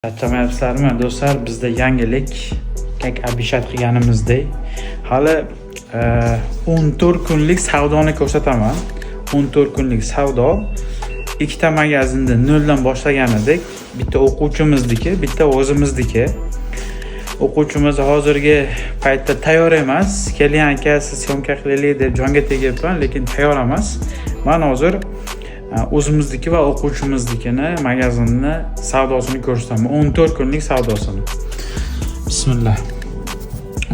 Charchamayapsizlarmi do'stlar? Bizda yangilik, abishat qilganimizdek hali 14 kunlik savdoni ko'rsataman. 14 kunlik savdo ikkita magazinda noldan boshlagan edik. Bitta o'quvchimizniki, bitta o'zimizniki. O'quvchimiz hozirgi paytda tayyor emas. Keling aka, siz syomka qilaylik deb jonga tegyapman, lekin tayyor emas. Men hozir o'zimizniki va o'quvchimiznikini magazinni savdosini ko'rsataman. 14 kunlik savdosini. Bismillah.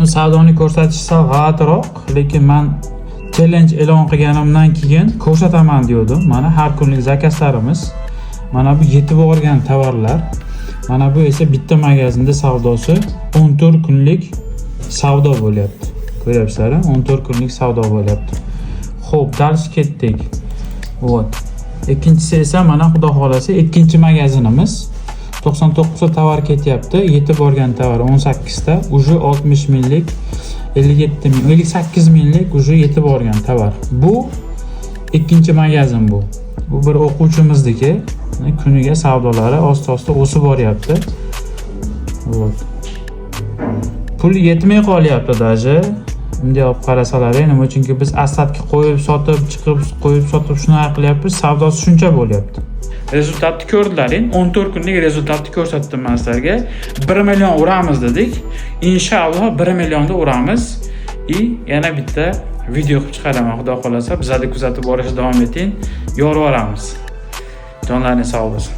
Bu savdoni ko'rsatish sal g'alatiroq, lekin men challenge e'lon qilganimdan keyin ko'rsataman degandim. Mana har kunlik zakazlarimiz. Mana bu yetib borgan tovarlar. Mana bu esa bitta magazinda savdosi 14 kunlik savdo bo'lyapti. Ko'ryapsizlar-a? 14 kunlik savdo bo'lyapti. Xo'p, dars ketdik. Вот. Ikkinchisi esa mana xudo xolasa ikkinchi magazinimiz. 99 ta tovar ketyapti. Yetib borgan tovar 18 ta, уже 60 minglik, 57 ming, 58 minglik уже yetib borgan tovar. Bu ikkinchi magazin bu. Bu bir o'quvchimizniki. Kuniga savdolari osta-osta o'sib boryapti. Вот. Pul yetmay qolyapti даже. Bunday olib qarasalar, nima uchunki biz asabga qo'yib sotib, chiqib qo'yib sotib shunaqa qilyapmiz, savdosi shuncha bo'lyapti. Rezultatni ko'rdilar, 14 kunlik rezultatni ko'rsatdim men sizlarga. 1 million uramiz dedik. Inshaalloh 1 millionda uramiz. Yana bitta video qilib chiqaraman, xudo xolasa. Bizlarni kuzatib borishda davom eting. Yorib olamiz. Jonlaringiz sog' bo'lsin.